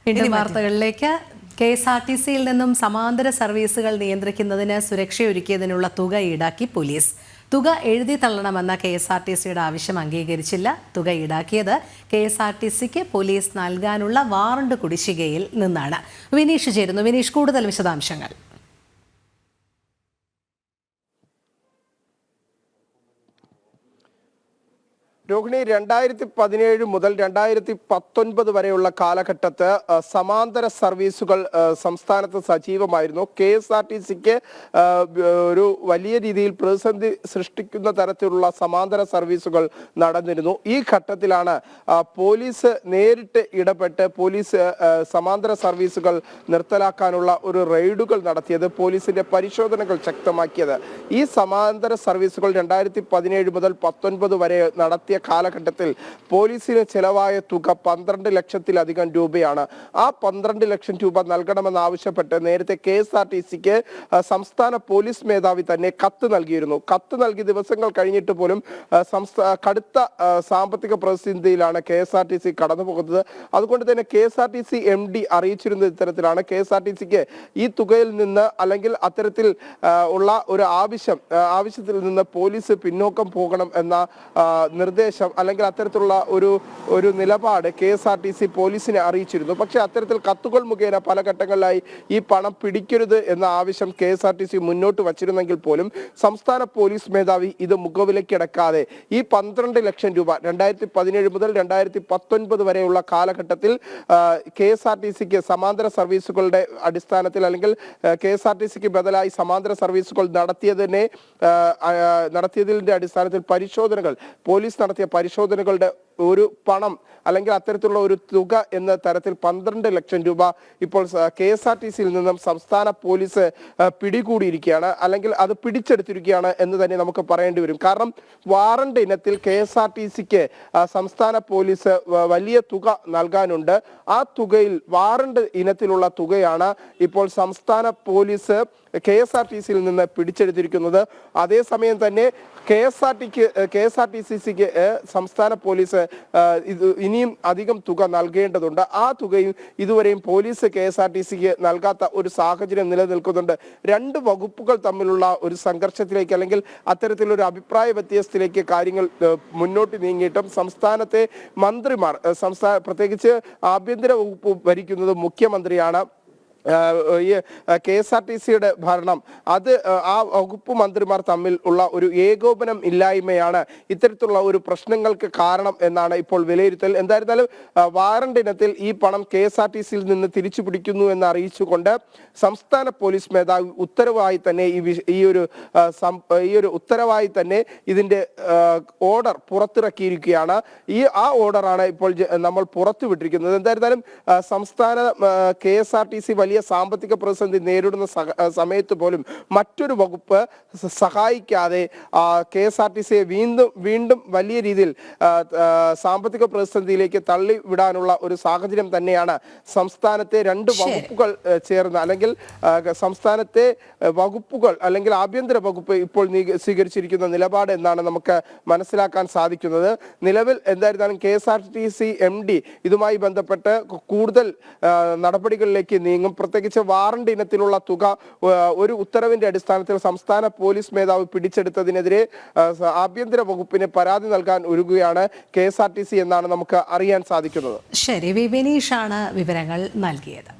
വീണ്ടും വാർത്തകളിലേക്ക്. KSRTCയിൽ നിന്നും സമാന്തര സർവീസുകൾ നിയന്ത്രിക്കുന്നതിന് സുരക്ഷയൊരുക്കിയതിനുള്ള തുക ഈടാക്കി പോലീസ്. തുക എഴുതി തള്ളണമെന്ന KSRTCയുടെ ആവശ്യം അംഗീകരിച്ചില്ല. തുക ഈടാക്കിയത് KSRTCക്ക് പോലീസ് നൽകാനുള്ള വാറണ്ട് കുടിശ്ശികയിൽ നിന്നാണ്. വിനീഷ് ചേരുന്നു. വിനീഷ്, കൂടുതൽ വിശദാംശങ്ങൾ. രോഹിണി, 2017 മുതൽ 2019 വരെയുള്ള കാലഘട്ടത്ത് സമാന്തര സർവീസുകൾ സംസ്ഥാനത്ത് സജീവമായിരുന്നു. KSRTCക്ക് ഒരു വലിയ രീതിയിൽ പ്രതിസന്ധി സൃഷ്ടിക്കുന്ന തരത്തിലുള്ള സമാന്തര സർവീസുകൾ നടന്നിരുന്നു. ഈ ഘട്ടത്തിലാണ് പോലീസ് നേരിട്ട് ഇടപെട്ട് സമാന്തര സർവീസുകൾ നിർത്തലാക്കാനുള്ള ഒരു റെയ്ഡുകൾ നടത്തിയത്, പോലീസിന്റെ പരിശോധനകൾ ശക്തമാക്കിയത്. ഈ സമാന്തര സർവീസുകൾ 2017 മുതൽ 2019 വരെ നടത്തിയ കാലഘട്ടത്തിൽ പോലീസിന് ചെലവായ തുക 12 ലക്ഷത്തിലധികം രൂപയാണ്. ആ 12 ലക്ഷം രൂപ നൽകണമെന്നാവശ്യപ്പെട്ട് നേരത്തെ KSRTCക്ക് സംസ്ഥാന പോലീസ് മേധാവി തന്നെ കത്ത് നൽകിയിരുന്നു. കത്ത് നൽകി ദിവസങ്ങൾ കഴിഞ്ഞിട്ട് പോലും കടുത്ത സാമ്പത്തിക പ്രതിസന്ധിയിലാണ് KSRTC കടന്നു പോകുന്നത്. അതുകൊണ്ട് തന്നെ KSRTC MD അറിയിച്ചിരുന്ന ഇത്തരത്തിലാണ് KSRTCക്ക് ഈ തുകയിൽ നിന്ന് അല്ലെങ്കിൽ അത്തരത്തിൽ ഉള്ള ഒരു ആവശ്യത്തിൽ നിന്ന് പോലീസ് പിന്നോക്കം പോകണം എന്ന നിർദ്ദേശം അല്ലെങ്കിൽ അത്തരത്തിലുള്ള ഒരു നിലപാട് KSRTC പോലീസിനെ അറിയിച്ചിരുന്നു. പക്ഷെ അത്തരത്തിൽ കത്തുകൾ മുഖേന പല ഘട്ടങ്ങളിലായി ഈ പണം പിടിക്കരുത് എന്ന ആവശ്യം KSRTC മുന്നോട്ട് വച്ചിരുന്നെങ്കിൽ പോലും സംസ്ഥാന പോലീസ് മേധാവി ഇത് മുഖവിലക്കെടുക്കാതെ ഈ 12 ലക്ഷം രൂപ 2017 മുതൽ 2019 വരെയുള്ള കാലഘട്ടത്തിൽ KSRTCക്ക് സമാന്തര സർവീസുകളുടെ അടിസ്ഥാനത്തിൽ അല്ലെങ്കിൽ KSRTCക്ക് ബദലായി സമാന്തര സർവീസുകൾ നടത്തിയതിന്റെ അടിസ്ഥാനത്തിൽ പോലീസ് നടത്തിയ പരിശോധനകളുടെ ഒരു പണം അല്ലെങ്കിൽ അത്തരത്തിലുള്ള ഒരു തുക എന്ന തരത്തിൽ 12 ലക്ഷം രൂപ ഇപ്പോൾ KSRTCയിൽ നിന്നും സംസ്ഥാന പോലീസ് പിടികൂടിയിരിക്കുകയാണ്, അല്ലെങ്കിൽ അത് പിടിച്ചെടുത്തിരിക്കുകയാണ് എന്ന് തന്നെ നമുക്ക് പറയേണ്ടി വരും. കാരണം വാറണ്ട് ഇനത്തിൽ KSRTCക്ക് സംസ്ഥാന പോലീസ് വലിയ തുക നൽകാനുണ്ട്. ആ തുകയിൽ വാറണ്ട് ഇനത്തിലുള്ള തുകയാണ് ഇപ്പോൾ സംസ്ഥാന പോലീസ് KSRTCയിൽ നിന്ന് പിടിച്ചെടുത്തിരിക്കുന്നത്. അതേസമയം തന്നെ KSRTCക്ക് സംസ്ഥാന പോലീസ് ഇനിയും അധികം തുക നൽകേണ്ടതുണ്ട്. ആ തുകയും ഇതുവരെയും പോലീസ് KSRTCക്ക് നൽകാത്ത ഒരു സാഹചര്യം നിലനിൽക്കുന്നുണ്ട്. രണ്ട് വകുപ്പുകൾ തമ്മിലുള്ള ഒരു സംഘർഷത്തിലേക്ക് അല്ലെങ്കിൽ അത്തരത്തിലൊരു അഭിപ്രായ വ്യത്യാസത്തിലേക്ക് കാര്യങ്ങൾ മുന്നോട്ട് നീങ്ങിയിട്ടും സംസ്ഥാനത്തെ മന്ത്രിമാർ, പ്രത്യേകിച്ച് ആഭ്യന്തര വകുപ്പ് ഭരിക്കുന്നത് മുഖ്യമന്ത്രിയാണ്. ഈ KSRTCയുടെ ഭരണം ആ വകുപ്പ് മന്ത്രിമാർ തമ്മിൽ ഉള്ള ഒരു ഏകോപനം ഇല്ലായ്മയാണ് ഇത്തരത്തിലുള്ള ഒരു പ്രശ്നങ്ങൾക്ക് കാരണം എന്നാണ് ഇപ്പോൾ വിലയിരുത്തൽ. എന്തായിരുന്നാലും വാറണ്ട് ഇനത്തിൽ ഈ പണം KSRTCയിൽ നിന്ന് തിരിച്ചു പിടിക്കുന്നു എന്ന് അറിയിച്ചുകൊണ്ട് സംസ്ഥാന പോലീസ് മേധാവി ഉത്തരവായി തന്നെ ഇതിന്റെ ഓർഡർ പുറത്തിറക്കിയിരിക്കുകയാണ്. ആ ഓർഡറാണ് ഇപ്പോൾ നമ്മൾ പുറത്തുവിട്ടിരിക്കുന്നത്. എന്തായിരുന്നാലും സംസ്ഥാന KSRTC വലിയ സാമ്പത്തിക പ്രതിസന്ധി നേരിടുന്ന സമയത്ത് പോലും മറ്റൊരു വകുപ്പ് സഹായിക്കാതെ KSRTCയെ വീണ്ടും വലിയ രീതിയിൽ സാമ്പത്തിക പ്രതിസന്ധിയിലേക്ക് തള്ളിവിടാനുള്ള ഒരു സാഹചര്യം തന്നെയാണ് സംസ്ഥാനത്തെ രണ്ട് വകുപ്പുകൾ ചേർന്ന് അല്ലെങ്കിൽ സംസ്ഥാനത്തെ വകുപ്പുകൾ അല്ലെങ്കിൽ ആഭ്യന്തര വകുപ്പ് ഇപ്പോൾ സ്വീകരിച്ചിരിക്കുന്ന നിലപാട് എന്നാണ് നമുക്ക് മനസ്സിലാക്കാൻ സാധിക്കുന്നത്. നിലവിൽ എന്തായിരുന്നാലും KSRTC MD ഇതുമായി ബന്ധപ്പെട്ട് കൂടുതൽ നടപടികളിലേക്ക് നീങ്ങും. പ്രത്യേകിച്ച് വാറണ്ട് ഇനത്തിലുള്ള തുക ഒരു ഉത്തരവിന്റെ അടിസ്ഥാനത്തിൽ സംസ്ഥാന പോലീസ് മേധാവി പിടിച്ചെടുത്തതിനെതിരെ ആഭ്യന്തര വകുപ്പിന് പരാതി നൽകാൻ ഒരുങ്ങുകയാണ് KSRTC എന്നാണ് നമുക്ക് അറിയാൻ സാധിക്കുന്നത്. ശരി, വിനീഷാണ് വിവരങ്ങൾ നൽകിയത്.